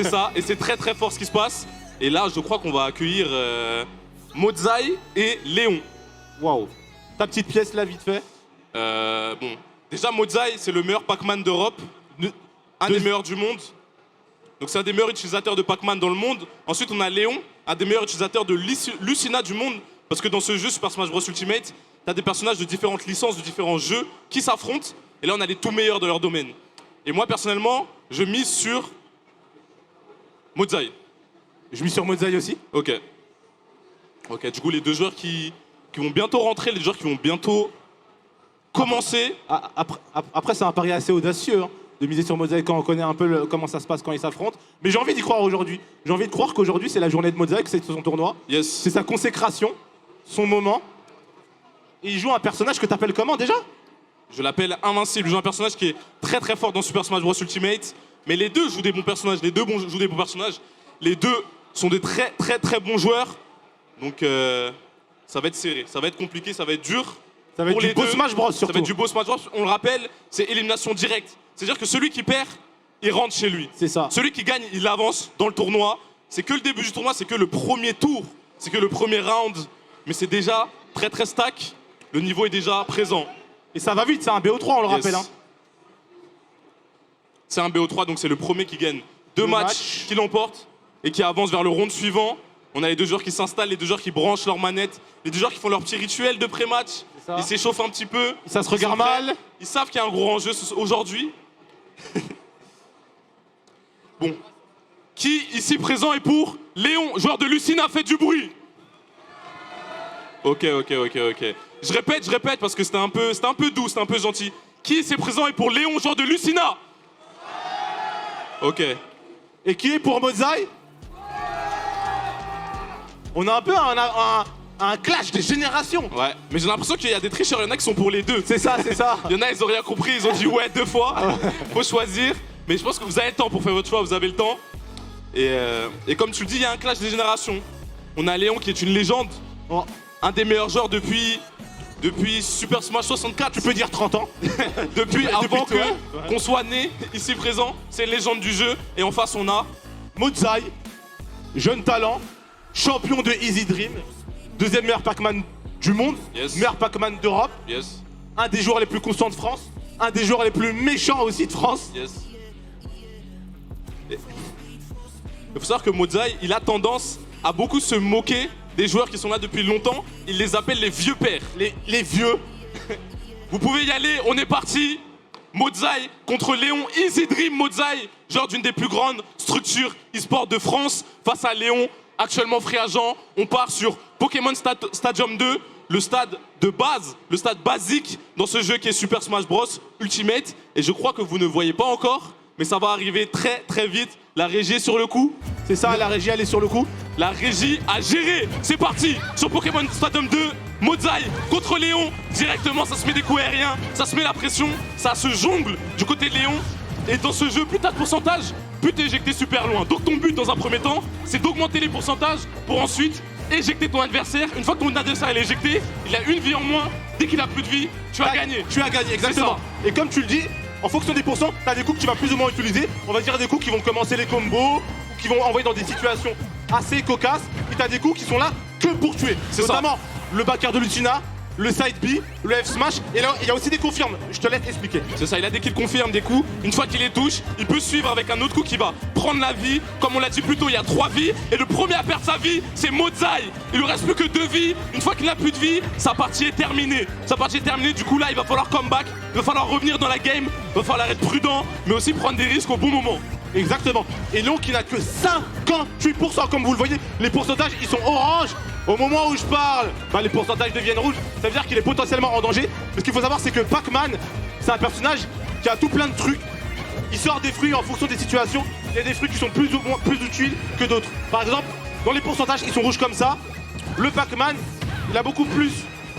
C'est ça, et c'est très très fort ce qui se passe. Et là, je crois qu'on va accueillir Mozai et Léon. Waouh. Ta petite pièce là, vite fait. Bon, déjà Mozai, c'est le meilleur Pac-Man d'Europe, un des meilleurs du monde. Donc c'est un des meilleurs utilisateurs de Pac-Man dans le monde. Ensuite, on a Léon, un des meilleurs utilisateurs de Lucina du monde. Parce que dans ce jeu, Super Smash Bros Ultimate, t'as des personnages de différentes licences, de différents jeux qui s'affrontent. Et là, on a les tout meilleurs de leur domaine. Et moi, personnellement, je mise sur Mozai. Je mise sur Mozai aussi. Ok. Ok, du coup, les deux joueurs qui vont bientôt rentrer, les joueurs qui vont bientôt commencer. Après, c'est un pari assez audacieux hein, de miser sur Mozai quand on connaît un peu comment ça se passe quand ils s'affrontent. Mais j'ai envie d'y croire aujourd'hui. J'ai envie de croire qu'aujourd'hui, c'est la journée de Mozai, que c'est son tournoi. Yes. C'est sa consécration, son moment. Et il joue un personnage que t'appelles comment déjà? Je l'appelle Invincible. Je joue un personnage qui est très très fort dans Super Smash Bros Ultimate. Mais les deux jouent des bons personnages. Les deux jouent des bons personnages. Les deux sont des très très très bons joueurs. Donc ça va être serré. Ça va être compliqué. Ça va être dur. Ça va être pour du les beau deux. Smash Bros surtout. Ça va être du beau Smash Bros. On le rappelle, c'est élimination directe. C'est-à-dire que celui qui perd, il rentre chez lui. C'est ça. Celui qui gagne, il avance dans le tournoi. C'est que le début du tournoi. C'est que le premier tour. C'est que le premier round. Mais c'est déjà très très stack. Le niveau est déjà présent. Et ça va vite, c'est un BO3, on le rappelle. Hein. C'est un BO3, donc c'est le premier qui gagne deux matchs, qui l'emporte et qui avance vers le round suivant. On a les deux joueurs qui s'installent, les deux joueurs qui branchent leur manette, les deux joueurs qui font leur petit rituel de pré-match. Ils s'échauffent un petit peu. Ça se regarde mal. Ils savent qu'il y a un gros enjeu aujourd'hui. Bon. Qui ici présent est pour Léon, joueur de Lucina, fait du bruit. Ok. Je répète parce que c'était un peu doux, c'était un peu gentil. Qui ici présent est pour Léon, joueur de Lucina? Ok. Et qui est pour Mozai? On a un peu un clash des générations. Ouais, mais j'ai l'impression qu'il y a des tricheurs, il y en a qui sont pour les deux. C'est ça. Il y en a, ils ont rien compris, ils ont dit ouais 2 fois. Faut choisir. Mais je pense que vous avez le temps pour faire votre choix, vous avez le temps. Et comme tu le dis, il y a un clash des générations. On a Léon qui est une légende. Oh. Un des meilleurs joueurs depuis Super Smash 64. Tu peux dire 30 ans. Depuis avant toi, ouais. qu'on soit né, ici présent. C'est une légende du jeu. Et en face, on a Mozai, jeune talent, champion de Easy Dream, deuxième meilleur Pac-Man du monde, Yes. meilleur Pac-Man d'Europe, Yes. un des joueurs les plus constants de France, un des joueurs les plus méchants aussi de France. Yes. Il faut savoir que Mozai, il a tendance à beaucoup se moquer des joueurs qui sont là depuis longtemps. Il les appelle les vieux pères. Les vieux. Vous pouvez y aller, on est parti. Mozai contre Léon, Easy Dream Mozai, genre d'une des plus grandes structures e-sport de France, face à Léon, actuellement free agent. On part sur Pokémon Stadium 2, le stade de base, le stade basique dans ce jeu qui est Super Smash Bros Ultimate. Et je crois que vous ne voyez pas encore, mais ça va arriver très très vite. La régie est sur le coup. C'est ça, la régie elle est sur le coup. La régie a géré. C'est parti sur Pokémon Stadium 2. Mozai contre Léon. Directement, ça se met des coups aériens. Ça se met la pression. Ça se jongle du côté de Léon. Et dans ce jeu, plus t'as de pourcentage, plus t'es éjecté super loin. Donc ton but dans un premier temps, c'est d'augmenter les pourcentages pour ensuite éjecter ton adversaire. Une fois que ton adversaire est éjecté, il a une vie en moins. Dès qu'il a plus de vie, tu as gagné. Tu as gagné, exactement. Et comme tu le dis, en fonction des pourcents, t'as des coups que tu vas plus ou moins utiliser. On va dire des coups qui vont commencer les combos, ou qui vont envoyer dans des situations assez cocasses. Et t'as des coups qui sont là que pour tuer. C'est ça. Notamment le backer de Lucina, le side B, le F smash. Et là, il y a aussi des confirmes. Je te laisse expliquer. C'est ça, il a dès qu'il confirme des coups, une fois qu'il les touche, il peut suivre avec un autre coup qui va prendre la vie. Comme on l'a dit plus tôt, il y a 3 vies. Et le premier à perdre sa vie, c'est Mozai. Il lui reste plus que 2 vies. Une fois qu'il n'a plus de vie, sa partie est terminée. Sa partie est terminée, du coup là, il va falloir comeback. Il va falloir revenir dans la game. Il va falloir être prudent, mais aussi prendre des risques au bon moment. Exactement. Et Léon qui n'a que 58%, comme vous le voyez. Les pourcentages, ils sont orange. Au moment où je parle, les pourcentages deviennent rouges. Ça veut dire qu'il est potentiellement en danger. Ce qu'il faut savoir, c'est que Pac-Man, c'est un personnage qui a tout plein de trucs. Il sort des fruits en fonction des situations. Il y a des fruits qui sont plus utiles que d'autres. Par exemple, dans les pourcentages, ils sont rouges comme ça. Le Pac-Man, il a beaucoup plus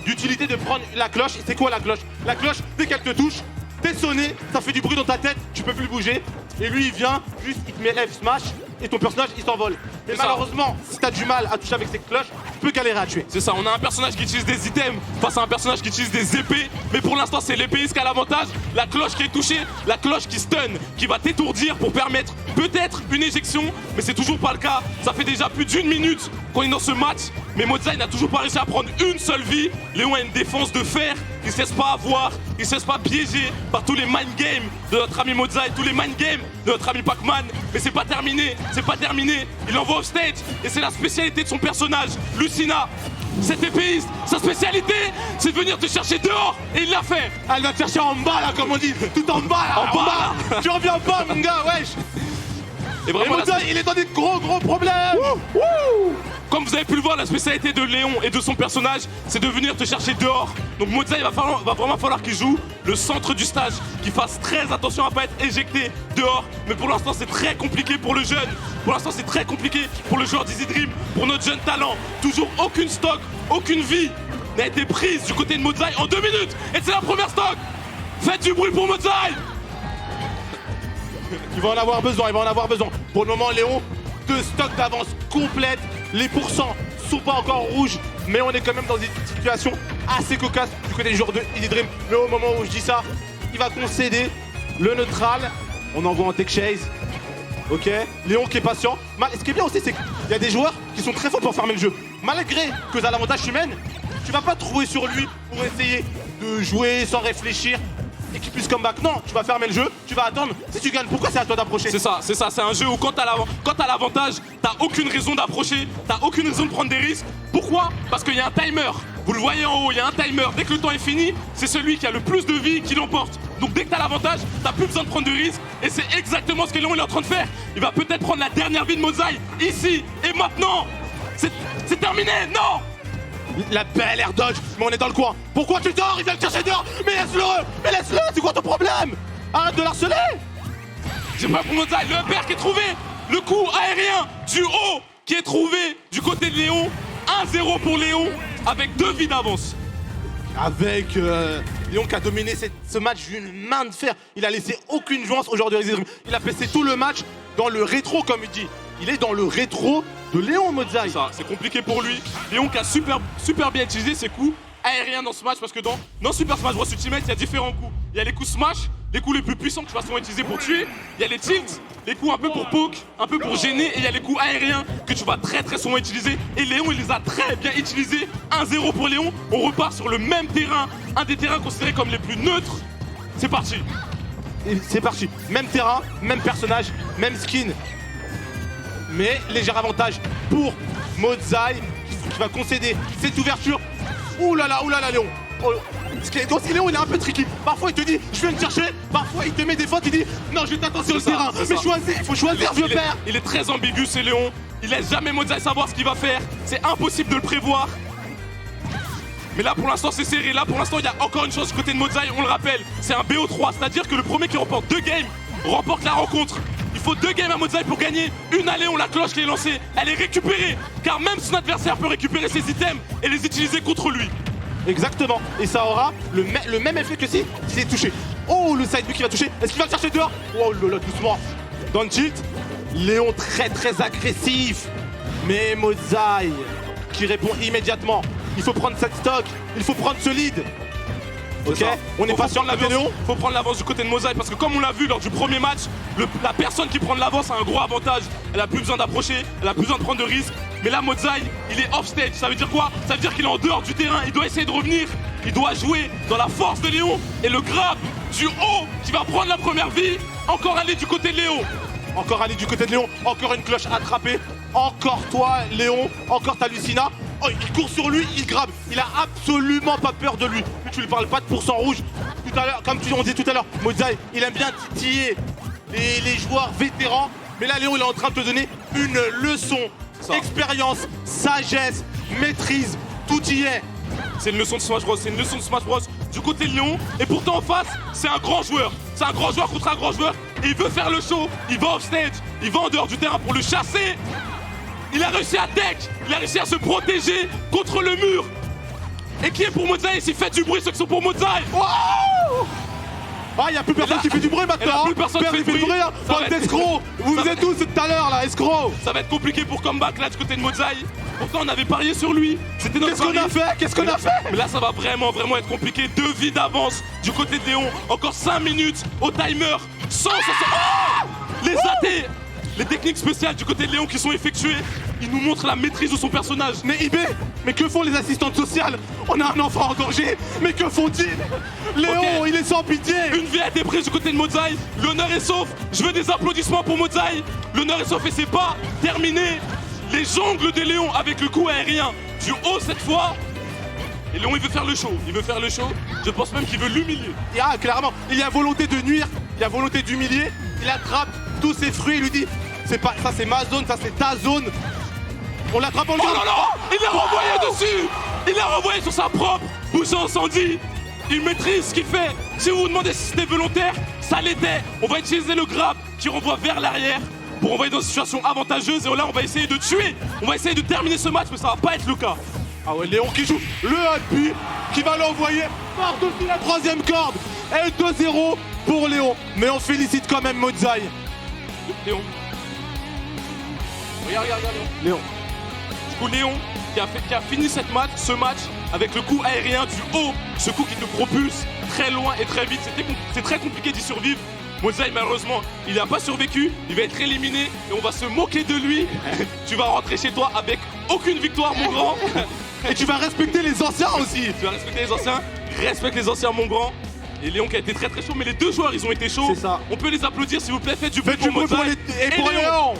d'utilité de prendre la cloche. C'est quoi la cloche? La cloche, dès qu'elle te touche, t'es sonné, ça fait du bruit dans ta tête, tu peux plus le bouger. Et lui, il vient, juste, il te met F smash et ton personnage, il s'envole. Et malheureusement, si t'as du mal à toucher avec cette cloche, tu peut galérer à tuer. C'est ça, on a un personnage qui utilise des items face à un personnage qui utilise des épées. Mais pour l'instant, c'est l'épéiste qui a l'avantage. La cloche qui est touchée, la cloche qui stun, qui va t'étourdir pour permettre peut-être une éjection. Mais c'est toujours pas le cas. Ça fait déjà plus d'1 minute qu'on est dans ce match. Mais Modzai n'a toujours pas réussi à prendre une seule vie. Léon a une défense de fer. Il ne se laisse pas avoir, il ne se laisse pas piéger par tous les mind games de notre ami Modzai, tous les mind games de notre ami Pac-Man. Mais c'est pas terminé, c'est pas terminé. Il envoie off stage et c'est la spécialité de son personnage, Lucina. Cette épéiste, sa spécialité, c'est de venir te chercher dehors et il l'a fait. Elle va te chercher en bas là, comme on dit, tout en bas là, En bas, là. Tu reviens pas mon gars, wesh. Et Et vraiment, Modzai, il est dans des gros problèmes. comme vous avez pu le voir, la spécialité de Léon et de son personnage, c'est de venir te chercher dehors. Donc Modzai, va vraiment falloir qu'il joue le centre du stage, qu'il fasse très attention à pas être éjecté dehors. Mais pour l'instant, c'est très compliqué pour le jeune. Pour l'instant, c'est très compliqué pour le joueur d'Easy Dream, pour notre jeune talent. Toujours aucune stock, aucune vie n'a été prise du côté de Modzai en 2 minutes. Et c'est la première stock. Faites du bruit pour Modzai. Il va en avoir besoin, il va en avoir besoin. Pour le moment, Léon, 2 stocks d'avance complète. Les pourcents sont pas encore rouges, mais on est quand même dans une situation assez cocasse du côté du joueur de Easy Dream. Mais au moment où je dis ça, il va concéder le neutral. On envoie en tech chase. Ok, Léon qui est patient. Ce qui est bien aussi, c'est qu'il y a des joueurs qui sont très forts pour fermer le jeu. Malgré que tu as l'avantage humaine, tu vas pas te trouver sur lui pour essayer de jouer sans réfléchir et qu'il puisse comeback. Non, tu vas fermer le jeu, tu vas attendre. Si tu gagnes, pourquoi c'est à toi d'approcher? C'est ça, c'est un jeu où quand t'as l'avantage, t'as aucune raison d'approcher, t'as aucune raison de prendre des risques. Pourquoi? Parce qu'il y a un timer. Vous le voyez en haut, il y a un timer. Dès que le temps est fini, c'est celui qui a le plus de vie qui l'emporte. Donc dès que t'as l'avantage, t'as plus besoin de prendre de risques. Et c'est exactement ce que Léon est en train de faire. Il va peut-être prendre la dernière vie de Modzai, ici et maintenant. C'est terminé, non! La belle air dodge, mais on est dans le coin. Pourquoi tu dors? Il vient le chercher dehors. Mais laisse-le! Mais laisse-le! C'est quoi ton problème? Arrête de l'harceler! J'ai pas pour Modzai, le upper qui est trouvé. Le coup aérien du haut qui est trouvé du côté de Léon. 1-0 pour Léon avec 2 vies d'avance. Avec Léon qui a dominé ce match d'une main de fer. Il a laissé aucune jouance au joueur de Easy Dream. Il a passé tout le match dans le rétro, comme il dit. Il est dans le rétro de Léon Modzai. C'est compliqué pour lui. Léon qui a super bien utilisé ses coups aériens dans ce match parce que dans Super Smash Bros Ultimate, il y a différents coups. Il y a les coups smash, les coups les plus puissants que tu vas souvent utiliser pour tuer. Il y a les tilts, les coups un peu pour poke, un peu pour gêner. Et il y a les coups aériens que tu vas très souvent utiliser. Et Léon, il les a très bien utilisés. 1-0 pour Léon. On repart sur le même terrain, un des terrains considérés comme les plus neutres. C'est parti. Et c'est parti. Même terrain, même personnage, même skin. Mais léger avantage pour Modzai qui va concéder cette ouverture. Ouh là là, Léon. Oh, ce qui est aussi, Léon, il est un peu tricky. Parfois, il te dit, je viens te chercher. Parfois, il te met des fautes, il dit, non, je t'attends sur le terrain. Mais choisis, il faut choisir, je perds. Il est très ambigu, c'est Léon. Il laisse jamais Modzai savoir ce qu'il va faire. C'est impossible de le prévoir. Mais là, pour l'instant, c'est serré. Là, pour l'instant, il y a encore une chance du côté de Modzai. On le rappelle, c'est un BO3. C'est-à-dire que le premier qui remporte 2 games remporte la rencontre. Il faut 2 games à Modzai pour gagner. Une à Léon, la cloche qui est lancée, elle est récupérée. Car même son adversaire peut récupérer ses items et les utiliser contre lui. Exactement. Et ça aura le même effet que s'il est touché. Oh, le side B qui va toucher. Est-ce qu'il va le chercher dehors? Oh là là, doucement. Dans le tilt, Léon très agressif. Mais Modzai qui répond immédiatement. Il faut prendre cette stock. Il faut prendre ce lead. Ok, on est patient de la Léon. Faut prendre l'avance du côté de Modzai parce que comme on l'a vu lors du premier match, la personne qui prend de l'avance a un gros avantage. Elle a plus besoin d'approcher, elle a plus besoin de prendre de risques. Mais là, Modzai, il est off stage. Ça veut dire quoi? Ça veut dire qu'il est en dehors du terrain. Il doit essayer de revenir. Il doit jouer dans la force de Léon et le grab du haut qui va prendre la première vie. Encore aller du côté de Léon. Encore aller du côté de Léon. Encore une cloche attrapée. Encore toi, Léon. Encore ta Lucina. Oh, il court sur lui, il grabe. Il a absolument pas peur de lui. Mais tu lui parles pas de pourcent rouge. Tout à l'heure, comme on disait tout à l'heure, Modzai, il aime bien titiller les joueurs vétérans. Mais là, Léon, il est en train de te donner une leçon. Expérience, sagesse, maîtrise, tout y est. C'est une leçon de Smash Bros. C'est une leçon de Smash Bros. Du côté de Léon. Et pourtant en face, c'est un grand joueur. C'est un grand joueur contre un grand joueur. Et il veut faire le show. Il va off stage. Il va en dehors du terrain pour le chasser. Il a réussi à tech. Il a réussi à se protéger contre le mur. Et qui est pour Modzai? S'il fait du bruit, ceux qui sont pour Modzai. Wow! Ah, y a plus personne là- qui fait du bruit et là, maintenant. plus personne Personne fait de bruit. hein. Ça va Bande être- d'escrocs. Vous ça êtes tous tout à l'heure là, escrocs. Ça va être compliqué pour comeback là du côté de Modzai. Pourtant on avait parié sur lui. C'était notre Qu'est-ce qu'on pari. a fait? Qu'est-ce qu'on a fait? Mais là ça va vraiment être compliqué. 2 vies d'avance du côté de Léon. Encore 5 minutes au timer. 100. Les athées. Les techniques spéciales du côté de Léon qui sont effectuées. Il nous montre la maîtrise de son personnage. Mais IB, mais que font les assistantes sociales? On a un enfant en danger, mais que font-ils? Léon, Ok. il est sans pitié. Une vie a été prise du côté de Modzai. L'honneur est sauf. Je veux des applaudissements pour Modzai. L'honneur est sauf et c'est pas terminé. Les jongles de Léon avec le coup aérien du haut cette fois. Et Léon il veut faire le show. Il veut faire le show. Je pense même qu'il veut l'humilier. Ah, clairement, il y a volonté de nuire, il y a volonté d'humilier. Il attrape tous ses fruits, il lui dit, c'est pas, ça c'est ma zone, ça c'est ta zone. On l'attrape en Oh non non, il l'a renvoyé dessus. Il l'a renvoyé sur sa propre bouche à incendie. Il maîtrise ce qu'il fait. Si vous vous demandez si c'était volontaire, ça l'était. On va utiliser le grab qui renvoie vers l'arrière pour envoyer dans une situation avantageuse. Et là, on va essayer de tuer. On va essayer de terminer ce match, mais ça va pas être le cas. Ah ouais, Léon qui joue le happy, qui va l'envoyer par-dessus la troisième corde. Et 2-0 pour Léon. Mais on félicite quand même Modzai. Léon. Regarde, Léon. Léon. Du coup, Léon qui a fini ce match avec le coup aérien du haut, ce coup qui te propulse très loin et très vite. C'est très compliqué d'y survivre. Modzai, malheureusement, il n'a pas survécu. Il va être éliminé et on va se moquer de lui. Tu vas rentrer chez toi avec aucune victoire, mon grand. Et tu vas respecter les anciens aussi. Tu vas respecter les anciens. Respecte les anciens, mon grand. Et Léon qui a été très chaud, mais les deux joueurs ils ont été chauds. C'est ça. On peut les applaudir s'il vous plaît, faites du bruit Faites du pour bruit pour Modzai et pour Léon.